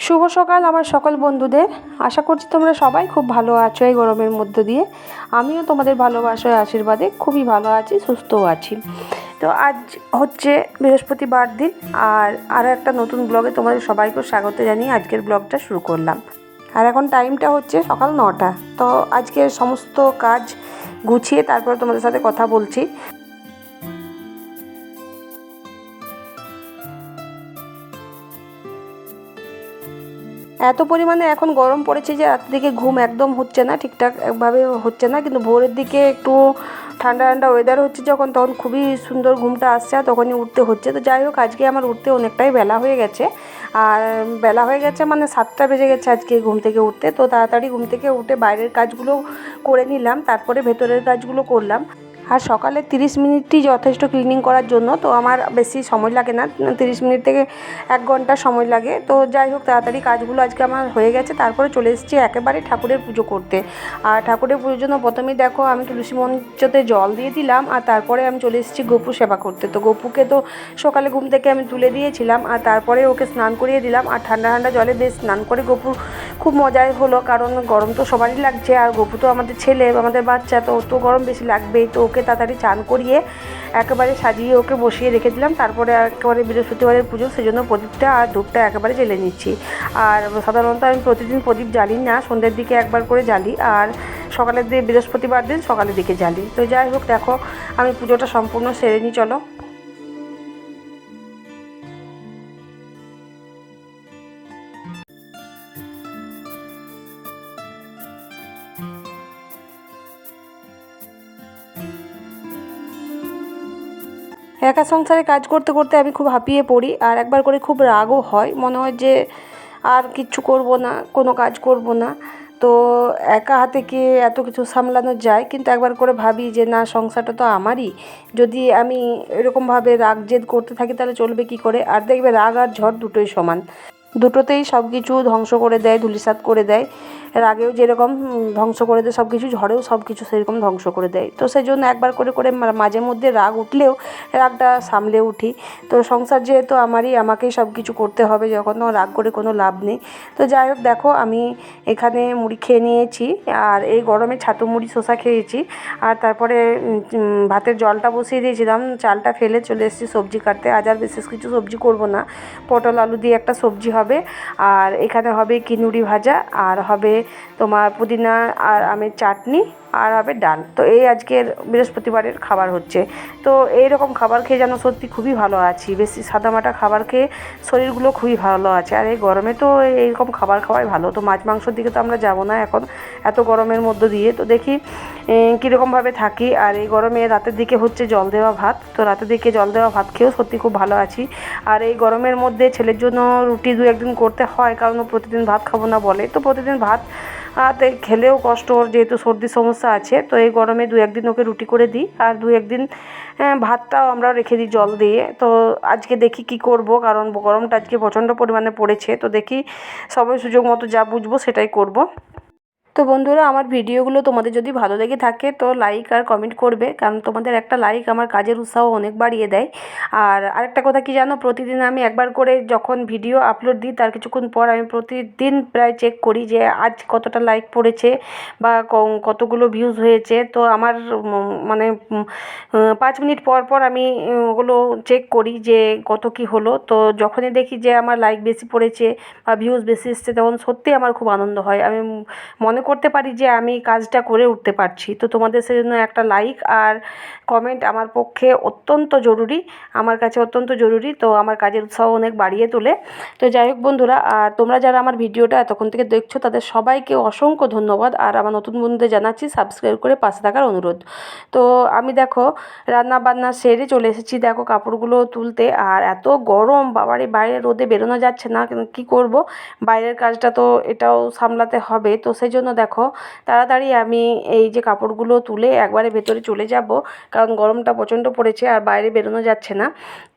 শুভ সকাল আমার সকল বন্ধুদের। আশা করছি তোমরা সবাই খুব ভালো আছো এই গরমের মধ্য দিয়ে। আমিও তোমাদের ভালোবাসার আশীর্বাদে খুবই ভালো আছি, সুস্থও আছি। তো আজ হচ্ছে বৃহস্পতিবার দিন, আর একটা নতুন ব্লগে তোমাদের সবাইকে স্বাগত জানিয়ে আজকের ব্লগটা শুরু করলাম। আর এখন টাইমটা হচ্ছে সকাল 9টা। তো আজকে সমস্ত কাজ গুছিয়ে তারপরে তোমাদের সাথে কথা বলছি। এত পরিমাণে এখন গরম পড়েছে যে রাত থেকে ঘুম একদম হচ্ছে না, ঠিকঠাকভাবে হচ্ছে না, কিন্তু ভোরের দিকে একটু ঠান্ডা ঠান্ডা ওয়েদার হচ্ছে যখন, তখন খুবই সুন্দর ঘুমটা আসছে, আর তখনই উঠতে হচ্ছে। তো যাই হোক, আজকে আমার উঠতে অনেকটাই বেলা হয়ে গেছে। আর বেলা হয়ে গেছে মানে 7টা বেজে গেছে আজকে ঘুম থেকে উঠতে। তো তাড়াতাড়ি ঘুম থেকে উঠে বাইরের কাজগুলো করে নিলাম, তারপরে ভেতরের কাজগুলো করলাম। আর সকালে 30 মিনিটই যথেষ্ট ক্লিনিং করার জন্য, তো আমার বেশি সময় লাগে না, 30 মিনিট থেকে 1 ঘন্টা সময় লাগে। তো যাই হোক, তাড়াতাড়ি কাজগুলো আজকে আমার হয়ে গেছে। তারপরে চলে এসেছি একেবারে ঠাকুরের পুজো করতে। আর ঠাকুরের পুজোর জন্য প্রথমেই দেখো আমি তুলসী মঞ্চতে জল দিয়ে দিলাম, আর তারপরে আমি চলে এসেছি গপু সেবা করতে। তো গপুকে তো সকালে ঘুম থেকে আমি তুলে দিয়েছিলাম, আর তারপরে ওকে স্নান করিয়ে দিলাম। আর ঠান্ডা ঠান্ডা জলে বেশ স্নান করে গপুর খুব মজাই হলো, কারণ গরম তো সবারই লাগছে, আর গপু তো আমাদের ছেলে, আমাদের বাচ্চা, তো তো গরম বেশি লাগবেই। তো ওকে তাড়াতাড়ি চান করিয়ে একেবারে সাজিয়ে ওকে বসিয়ে রেখে দিলাম। তারপরে একেবারে বৃহস্পতিবারের পুজো, সেজন্য প্রদীপটা আর ধূপটা একেবারে জ্বেলে নিচ্ছি। আর সাধারণত আমি প্রতিদিন প্রদীপ জ্বালি না, সন্ধ্যের দিকে একবার করে জ্বালি, আর সকালের দিকে বৃহস্পতিবার দিন সকালের দিকে জ্বালি। তো যাই হোক, দেখো আমি পুজোটা সম্পূর্ণ সেরে নিই, চলো। একা সংসারে কাজ করতে করতে আমি খুব হাঁপিয়ে পড়ি, আর একবার করে খুব রাগও হয়, মনে হয় যে আর কিচ্ছু করব না, কোনো কাজ করব না। তো একা হাতে কি এত কিছু সামলানো যায়? কিন্তু একবার করে ভাবি যে না, সংসারটা তো আমারই। যদি আমি এরকমভাবে রাগ জেদ করতে থাকি তাহলে চলবে কী করে? আর দেখবে, রাগ আর ঝড় দুটোই সমান, দুটোতেই সব কিছু ধ্বংস করে দেয়, ধূলিসাৎ করে দেয়। রাগেও যেরকম ধ্বংস করে দেয় সব কিছু, ঝড়েও সব কিছু সেরকম ধ্বংস করে দেয়। তো সেই জন্য একবার করে করে মাঝে মধ্যে রাগ উঠলেও রাগটা সামলে উঠি। তো সংসার যেহেতু আমারই, আমাকেই সব কিছু করতে হবে, যখন রাগ করে কোনো লাভ নেই। তো যাই হোক, দেখো আমি এখানে মুড়ি খেয়ে নিয়েছি, আর এই গরমে ছাতু মুড়ি শসা খেয়েছি। আর তারপরে ভাতের জলটা বসিয়ে দিয়েছিলাম, চালটা ফেলে চলে এসেছি সবজি কাটতে। আজ আর বিশেষ কিছু সবজি করব না, পটল আলু দিয়ে একটা সবজি হবে, আর এখানে হবে কিনুরি ভাজা, আর হবে তোমার পুদিনা আর আমের চাটনি, আর হবে ডাল। তো এই আজকের বৃহস্পতিবারের খাবার হচ্ছে। তো এইরকম খাবার খেয়ে যেন সত্যি খুবই ভালো আছি, বেশি সাদামাটা খাবার খেয়ে শরীরগুলো খুবই ভালো আছে। আর এই গরমে তো এইরকম খাবার খাওয়াই ভালো। তো মাছ মাংসর দিকে তো আমরা যাবো না এখন, এত গরমের মধ্য দিয়ে। তো দেখি কীরকমভাবে থাকি। আর এই গরমে রাতের দিকে হচ্ছে জল দেওয়া ভাত, তো রাতের দিকে জল দেওয়া ভাত খেয়েও সত্যি খুব ভালো আছি। আর এই গরমের মধ্যে ছেলের জন্য রুটি 2-1 দিন করতে হয়, কারণ ও প্রতিদিন ভাত খাবো না বলে। তো প্রতিদিন ভাত খেলেও কষ্ট, ওর যেহেতু সর্দির সমস্যা আছে। তো এই গরমে 2-1 দিন ওকে রুটি করে দিই, আর 2-1 দিন ভাতটাও আমরা রেখে দিই জল দিয়ে। তো আজকে দেখি কি করব, কারণ গরমটা আজকে প্রচণ্ড পরিমাণে পড়েছে। তো দেখি সবাই সুযোগ মতো যা বুঝবো সেটাই করব। তো বন্ধুরা, আমার ভিডিওগুলো তোমাদের যদি ভালো লেগে থাকে তো লাইক আর কমেন্ট করবে, কারণ তোমাদের একটা লাইক আমার কাজের উৎসাহ অনেক বাড়িয়ে দেয়। আর আরেকটা কথা কি জানো, প্রতিদিন আমি একবার করে যখন ভিডিও আপলোড দিই তার কিছুক্ষণ পর আমি প্রতিদিন প্রায় চেক করি যে আজ কতটা লাইক পড়েছে বা কতগুলো ভিউজ হয়েছে। তো আমার মানে 5 মিনিট পর পর আমি ওগুলো চেক করি যে কত কি হলো। তো যখনই দেখি যে আমার লাইক বেশি পড়েছে বা ভিউজ বেশি এসছে, তখন সত্যিই আমার খুব আনন্দ হয়। আমি মনে করতে পারি যে আমি কাজটা করে উঠতে পারছি। তো তোমাদের সেজন্য একটা লাইক আর কমেন্ট আমার পক্ষে অত্যন্ত জরুরি, আমার কাছে অত্যন্ত জরুরি। তো আমার কাজের উৎসাহ অনেক বাড়িয়ে তোলে। তো যাই হোক বন্ধুরা, আর তোমরা যারা আমার ভিডিওটা এতক্ষণ থেকে দেখছো তাদের সবাইকে অসংখ্য ধন্যবাদ। আর আমার নতুন বন্ধুদের জানাচ্ছি সাবস্ক্রাইব করে পাশে থাকার অনুরোধ। তো আমি দেখো রান্না বান্না সেরে চলে এসেছি, দেখো কাপড়গুলো তুলতে। আর এত গরম, বাবারে, বাইরে রোদে বেরোনো যাচ্ছে না, কি করব, বাইরের কাজটা তো এটাও সামলাতে হবে। তো সেই জন্য দেখো তাড়াতাড়ি আমি এই যে কাপড়গুলো তুলে একবারে ভেতরে চলে যাব, কারণ গরমটা প্রচণ্ড পড়েছে আর বাইরে বেরোনো যাচ্ছে না।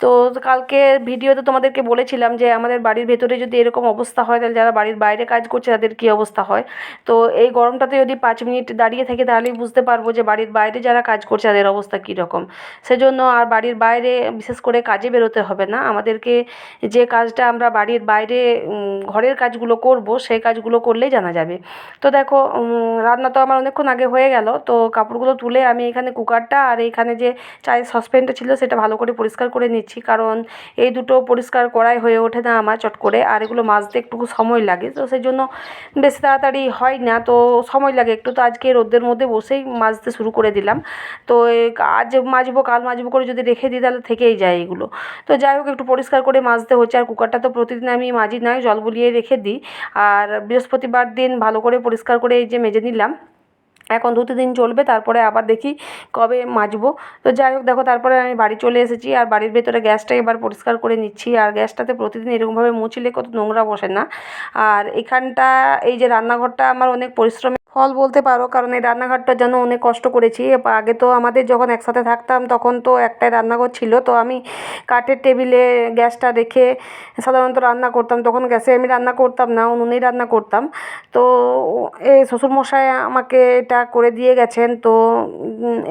তো কালকে ভিডিওতে তোমাদেরকে বলেছিলাম যে আমাদের বাড়ির ভেতরে যদি এরকম অবস্থা হয় তাহলে যারা বাড়ির বাইরে কাজ করছে তাদের কী অবস্থা হয়। তো এই গরমটাতে যদি 5 মিনিট দাঁড়িয়ে থাকি তাহলেই বুঝতে পারবো যে বাড়ির বাইরে যারা কাজ করছে তাদের অবস্থা কীরকম। সেজন্য আর বাড়ির বাইরে বিশেষ করে কাজে বেরোতে হবে না আমাদেরকে। যে কাজটা আমরা বাড়ির বাইরে ঘরের কাজগুলো করব সেই কাজগুলো করলেই জানা যাবে। তো দেখো রান্না তো আমার অনেকক্ষণ আগে হয়ে গেল। তো কাপড়গুলো তুলে আমি এখানে কুকারটা আর এইখানে যে চায়ের সসপ্যানটা ছিল সেটা ভালো করে পরিষ্কার করে নিচ্ছি, কারণ এই দুটো পরিষ্কার করাই হয়ে ওঠে না আমার চট করে, আর এগুলো মাজতে একটু সময় লাগে। তো সেই জন্য বেশি তাড়াতাড়ি হয় না, তো সময় লাগে একটু। তো আজকে রোদের মধ্যে বসেই মাজতে শুরু করে দিলাম। তো আজ মাজবো কাল মাজবো করে যদি রেখে দিই তাহলে থেকেই যায় এগুলো। তো যাই হোক একটু পরিষ্কার করে মাজতে হচ্ছে। আর কুকারটা তো প্রতিদিন আমি মাজি না, জল বুলিয়ে রেখে দিই। আর বৃহস্পতিবার দিন ভালো করে পরিষ্কার করে এই যে মেজে নিলাম। এখন 2-3 দিন চলবে, তারপরে আবার দেখি কবে মাজবো। তো যাই হোক দেখো তারপরে আমি বাড়ি চলে এসেছি আর বাড়ির ভেতরে গ্যাসটা এবার পরিষ্কার করে নিচ্ছি। আর গ্যাসটাতে প্রতিদিন এরকমভাবে মুছলে কত নোংরা বসে না। আর এখানটা এই যে রান্নাঘরটা আমার অনেক পরিশ্রমের ফল বলতে পারো, কারণ এই রান্নাঘরটার জন্য অনেক কষ্ট করেছি। আগে তো আমাদের যখন একসাথে থাকতাম তখন তো একটাই রান্নাঘর ছিল, তো আমি কাঠের টেবিলে গ্যাসটা রেখে সাধারণত রান্না করতাম। তখন গ্যাসে আমি রান্না করতাম না, উনুনেই রান্না করতাম। তো এই শ্বশুরমশাই আমাকে এটা করে দিয়ে গেছেন। তো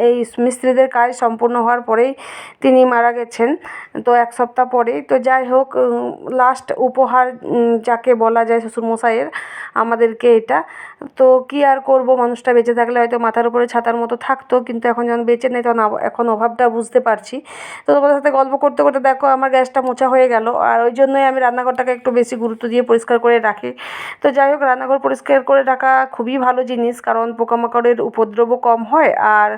এই মিস্ত্রিদের কাজ সম্পূর্ণ হওয়ার পরেই তিনি মারা গেছেন, তো 1 সপ্তাহ পরেই। তো যাই হোক লাস্ট উপহার যাকে বলা যায় শ্বশুরমশাইয়ের আমাদেরকে এটা। তো কী আর করব, মানুষটা বেঁচে থাকলে হয়তো মাথার উপরে ছাতার মতো থাকতো, কিন্তু এখন যখন বেঁচে নেই তখন এখন অভাবটা বুঝতে পারছি। তো তোমাদের সাথে গল্প করতে করতে দেখো আমার গ্যাসটা মোছা হয়ে গেল। আর ওই জন্যই আমি রান্নাঘরটাকে একটু বেশি গুরুত্ব দিয়ে পরিষ্কার করে রাখি। তো যাই হোক রান্নাঘর পরিষ্কার করে রাখা খুবই ভালো জিনিস, কারণ পোকামাকড়ের উপদ্রবও কম হয়। আর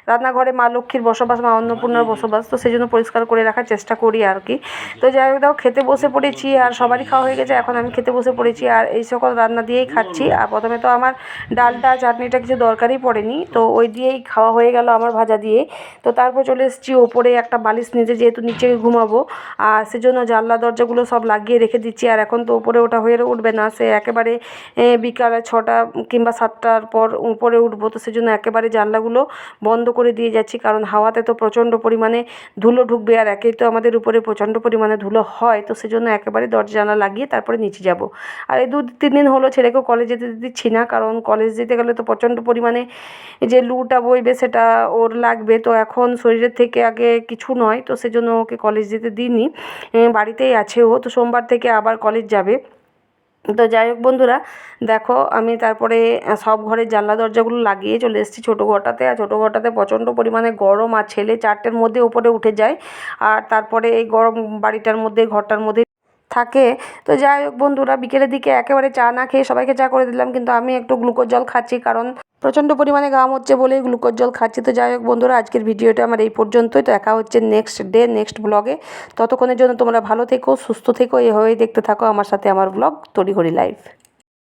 রান্নাঘরে মা লক্ষ্মীর বসবাস, মা অন্নপূর্ণার বসবাস, তো সেই জন্য পরিষ্কার করে রাখার চেষ্টা করি আর কি। তো যাই হোক দেখো খেতে বসে পড়েছি আর সবারই খাওয়া হয়ে গেছে, এখন আমি খেতে বসে পড়েছি আর এই সকল রান্না দিয়েই খাচ্ছি। আর প্রথমে তো আমার ডালটা চাটনিটা কিছু দরকারই পড়েনি, তো ওই দিয়েই খাওয়া হয়ে গেল আমার ভাজা দিয়ে। তো তারপর চলে এসেছি ওপরে একটা বালিশ নিতে, যেহেতু নিচে ঘুমাবো আর সেজন্য জানলা দরজাগুলো সব লাগিয়ে রেখে দিচ্ছি। আর এখন তো উপরে ওঠা হয়ে উঠবে না, সে একেবারে বিকালে 6টা কিংবা 7টার পর উপরে উঠবো। তো সেজন্য একেবারে জানলাগুলো বন্ধ করে দিয়ে যাচ্ছি, কারণ হাওয়াতে তো প্রচণ্ড পরিমাণে ধুলো ঢুকবে। আর একেই তো আমাদের উপরে প্রচণ্ড পরিমাণে ধুলো হয়, তো সেজন্য একেবারে দরজা জানলা লাগিয়ে তারপরে নিচে যাব। আর এই 2-3 দিন হলো ছেলেকেও কলেজে যেতে দিচ্ছি না, কারণ কলেজ যেতে গেলে তো প্রচণ্ড পরিমাণে যে লুটা বইবে সেটা ওর লাগবে। তো এখন শরীরের থেকে আগে কিছু নয়, তো সেজন্য ওকে কলেজ যেতে দিইনি, বাড়িতেই আছে ও। তো সোমবার থেকে আবার কলেজ যাবে। তো যাই হোক বন্ধুরা দেখো আমি তারপরে সব ঘরের জানলা দরজাগুলো লাগিয়ে চলে এসেছি ছোটো ঘরটাতে। আর ছোটো ঘরটাতে প্রচণ্ড পরিমাণে গরম, আর ছেলে 4টের মধ্যে উপরে উঠে যায় আর তারপরে এই গরম বাড়িটার মধ্যে ঘরটার মধ্যে থাকে। তো যাই হোক বন্ধুরা বিকেলের দিকে একেবারে চা না খেয়ে সবাইকে চা করে দিলাম, কিন্তু আমি একটু গ্লুকোজ জল খাচ্ছি, কারণ প্রচণ্ড পরিমাণে ঘাম হচ্ছে বলেই গ্লুকোজ জল খাচ্ছি। তো যাই হোক বন্ধুরা আজকের ভিডিওটা আমার এই পর্যন্তই। তো দেখা হচ্ছে নেক্সট ডে নেক্সট ব্লগে। ততক্ষণের জন্য তোমরা ভালো থেকো, সুস্থ থেকো, এভাবেই দেখতে থাকো আমার সাথে আমার ব্লগ তড়িঘড়ি লাইফ।